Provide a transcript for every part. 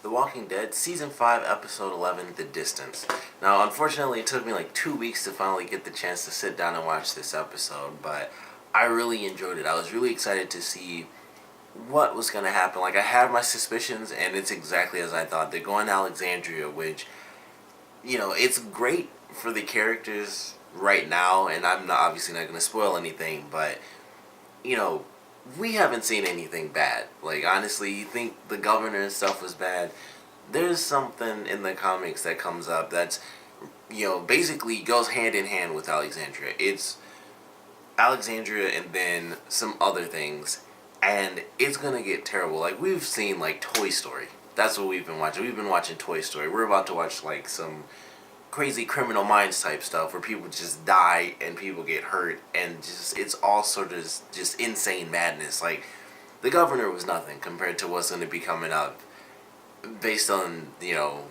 The Walking Dead, Season 5, Episode 11, The Distance. Now, unfortunately, it took me like 2 weeks to finally get the chance to sit down and watch this episode, but I really enjoyed it. I was really excited to see what was going to happen. Like, I had my suspicions, and it's exactly as I thought. They're going to Alexandria, which, it's great for the characters right now, and I'm not, obviously not going to spoil anything, but, we haven't seen anything bad. Like, honestly, you think the governor and stuff was bad. There's something in the comics that comes up that's, basically goes hand in hand with Alexandria. It's Alexandria and then some other things, and it's gonna get terrible. Like, we've seen, like, Toy Story. That's what we've been watching. We've been watching Toy Story. We're about to watch, like, some crazy Criminal Minds type stuff where people just die and people get hurt, and just it's all sort of just insane madness. Like, the governor was nothing compared to what's going to be coming up based on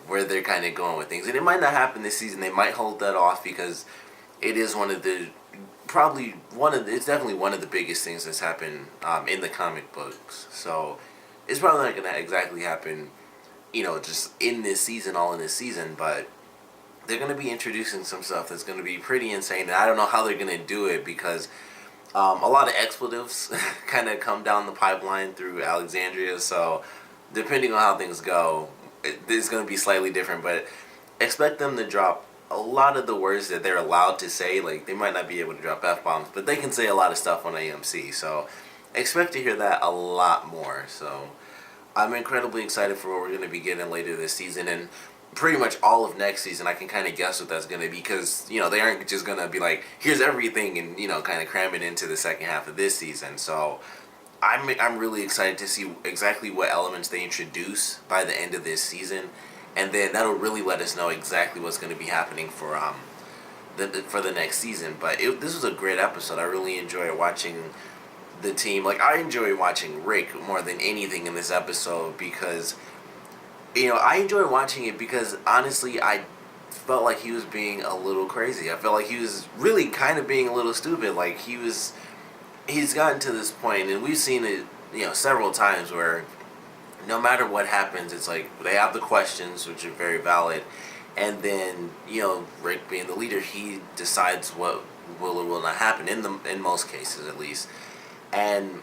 where they're kind of going with things. And it might not happen this season. They might hold that off because it is it's definitely one of the biggest things that's happened in the comic books. So it's probably not going to exactly happen just in this season, all in this season, but they're going to be introducing some stuff that's going to be pretty insane, and I don't know how they're going to do it because a lot of expletives kind of come down the pipeline through Alexandria, so depending on how things go, it's going to be slightly different, but expect them to drop a lot of the words that they're allowed to say. Like, they might not be able to drop F-bombs, but they can say a lot of stuff on AMC, so expect to hear that a lot more. So I'm incredibly excited for what we're going to be getting later this season, and pretty much all of next season. I can kind of guess what that's going to be because, they aren't just going to be like, here's everything and, kind of cram it into the second half of this season. So I'm really excited to see exactly what elements they introduce by the end of this season, and then that'll really let us know exactly what's going to be happening for the next season. But this was a great episode. I really enjoyed watching the team. Like, I enjoy watching Rick more than anything in this episode because I enjoyed watching it because, honestly, I felt like he was being a little crazy. I felt like he was really kind of being a little stupid. Like, he's gotten to this point, and we've seen it, several times where no matter what happens, it's like they have the questions, which are very valid, and then, Rick being the leader, he decides what will or will not happen, in most cases, at least. And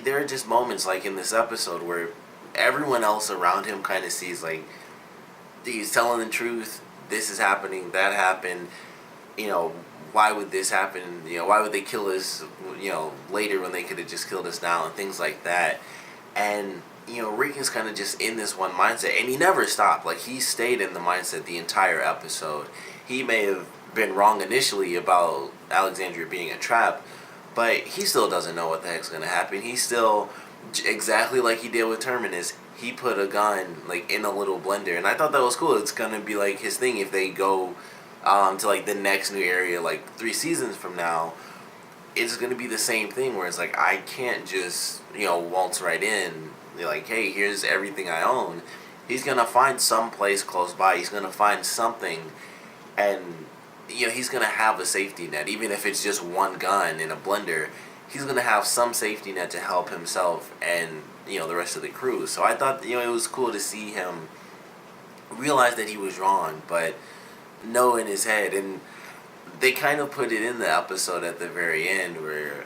there are just moments, like in this episode, where everyone else around him kind of sees, like, he's telling the truth, this is happening, that happened, why would this happen, why would they kill us, later when they could have just killed us now, and things like that. And, Rick is kind of just in this one mindset, and he never stopped. Like, he stayed in the mindset the entire episode. He may have been wrong initially about Alexandria being a trap, but he still doesn't know what the heck's going to happen. He still, exactly like he did with Terminus, he put a gun, like, in a little blender, and I thought that was cool. It's gonna be like his thing if they go to, like, the next new area, like 3 seasons from now. It's gonna be the same thing where it's like, I can't just waltz right in, like, hey, here's everything I own. He's gonna find some place close by. He's gonna find something, and he's gonna have a safety net, even if it's just one gun in a blender. He's going to have some safety net to help himself and, the rest of the crew. So I thought, it was cool to see him realize that he was wrong, but know in his head. And they kind of put it in the episode at the very end where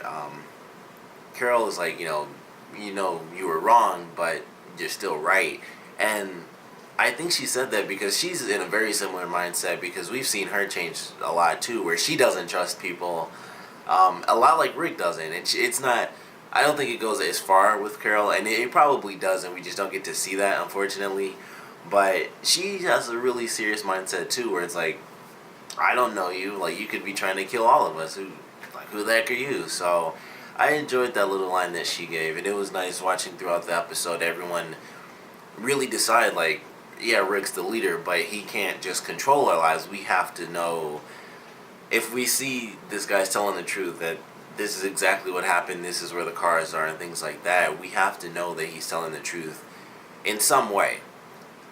Carol is like, you were wrong, but you're still right. And I think she said that because she's in a very similar mindset, because we've seen her change a lot too, where she doesn't trust people. A lot like Rick doesn't. It's not, I don't think it goes as far with Carol, and it probably doesn't. We just don't get to see that, unfortunately. But she has a really serious mindset too, where it's like, I don't know you. Like, you could be trying to kill all of us. Who the heck are you? So I enjoyed that little line that she gave, and it was nice watching throughout the episode. Everyone really decide, like, yeah, Rick's the leader, but he can't just control our lives. We have to know, if we see this guy's telling the truth, that this is exactly what happened, this is where the cars are, and things like that, we have to know that he's telling the truth in some way.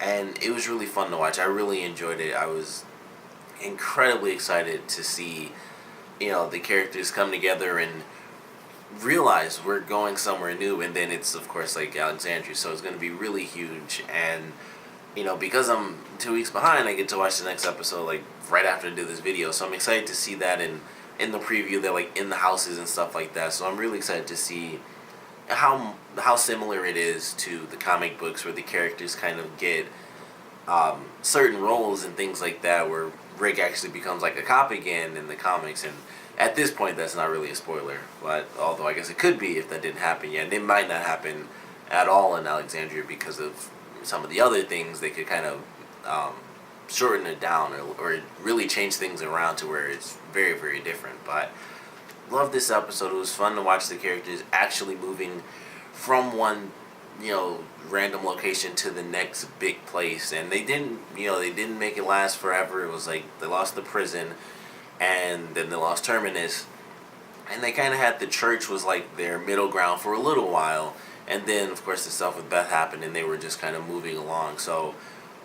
And it was really fun to watch. I really enjoyed it. I was incredibly excited to see, the characters come together and realize we're going somewhere new, and then it's, of course, like Alexandria, so it's going to be really huge. And because I'm 2 weeks behind, I get to watch the next episode like right after I do this video. So I'm excited to see that in the preview. They're like in the houses and stuff like that. So I'm really excited to see how similar it is to the comic books, where the characters kind of get certain roles and things like that, where Rick actually becomes like a cop again in the comics. And at this point, that's not really a spoiler, but although I guess it could be if that didn't happen yet. And it might not happen at all in Alexandria because of some of the other things. They could kind of shorten it down, or really change things around to where it's very, very different. But love this episode. It was fun to watch the characters actually moving from one, random location to the next big place. And they didn't make it last forever. It was like they lost the prison, and then they lost Terminus, and they kind of had the church was like their middle ground for a little while. And then, of course, the stuff with Beth happened, and they were just kind of moving along. So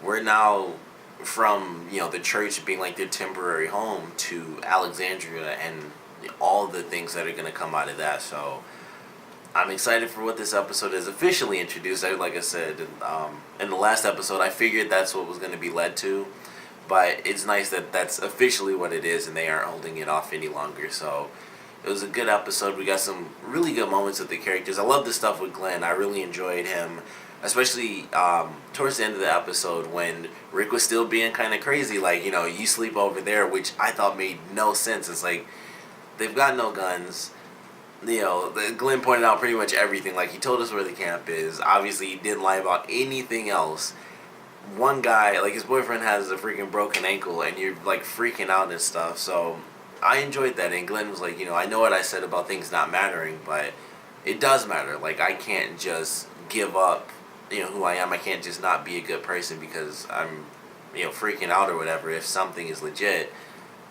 we're now from the church being like their temporary home to Alexandria and all the things that are going to come out of that. So I'm excited for what this episode is officially introduced. Like I said, in the last episode, I figured that's what was going to be led to. But it's nice that that's officially what it is, and they aren't holding it off any longer. So it was a good episode. We got some really good moments with the characters. I love the stuff with Glenn. I really enjoyed him, especially towards the end of the episode when Rick was still being kind of crazy. Like, you sleep over there, which I thought made no sense. It's like, they've got no guns. Glenn pointed out pretty much everything. Like, he told us where the camp is. Obviously, he didn't lie about anything else. One guy, like his boyfriend, has a freaking broken ankle, and you're like freaking out and stuff. So I enjoyed that. And Glenn was like, I know what I said about things not mattering, but it does matter. Like, I can't just give up, who I am. I can't just not be a good person because I'm, freaking out or whatever. If something is legit,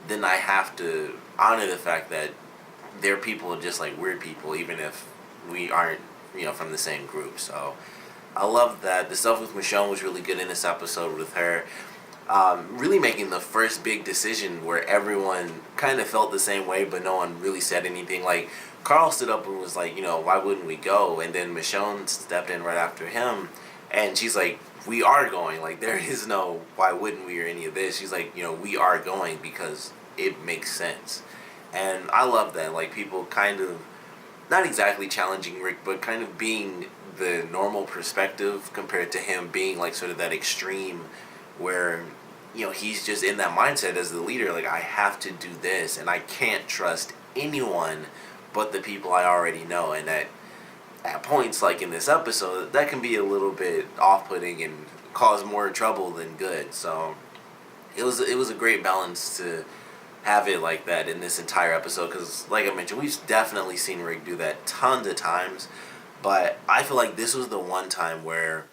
then I have to honor the fact that they're people just like we're people, even if we aren't, from the same group. So I love that. The stuff with Michonne was really good in this episode with her. Really making the first big decision where everyone kind of felt the same way, but no one really said anything. Like, Carl stood up and was like, why wouldn't we go? And then Michonne stepped in right after him, and she's like, we are going. Like, there is no why wouldn't we or any of this. She's like, we are going because it makes sense. And I love that. Like, people kind of, not exactly challenging Rick, but kind of being the normal perspective compared to him being like sort of that extreme where he's just in that mindset as the leader, like, I have to do this and I can't trust anyone but the people I already know. And at points like in this episode, that can be a little bit off-putting and cause more trouble than good. So it was a great balance to have it like that in this entire episode, because like I mentioned, we've definitely seen Rick do that tons of times, but I feel like this was the one time where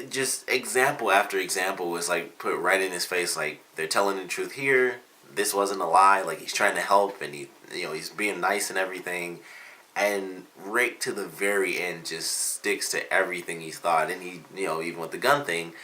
just example after example was like put right in his face. Like, they're telling the truth here, this wasn't a lie, like he's trying to help, and he's being nice and everything, and Rick to the very end just sticks to everything he's thought. And he, even with the gun thing,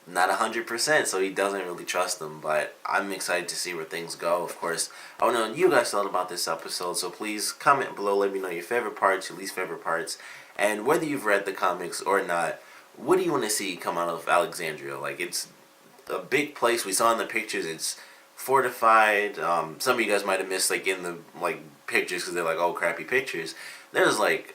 not 100%, so he doesn't really trust them. But I'm excited to see where things go. Of course, I want to know what you guys thought about this episode, so please comment below, let me know your favorite parts, your least favorite parts, and whether you've read the comics or not, what do you want to see come out of Alexandria? Like, it's a big place. We saw in the pictures it's fortified. Some of you guys might have missed like in the pictures because they're like, oh, crappy pictures. There's like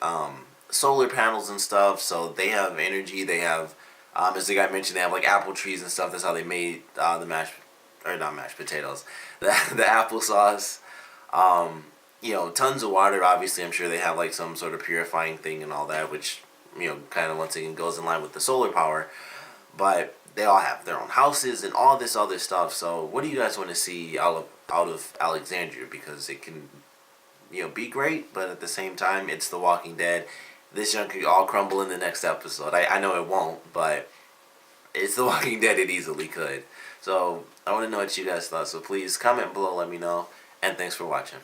solar panels and stuff, so they have energy. They have as the guy mentioned, they have like apple trees and stuff. That's how they made the not mashed potatoes, the applesauce. Tons of water. Obviously, I'm sure they have like some sort of purifying thing and all that, which kind of once again goes in line with the solar power. But they all have their own houses and all this other stuff. So what do you guys want to see out of Alexandria? Because it can be great, but at the same time, it's The Walking Dead. This junk could all crumble in the next episode. I know it won't, but it's The Walking Dead. It easily could. So I want to know what you guys thought. So please comment below, let me know. And thanks for watching.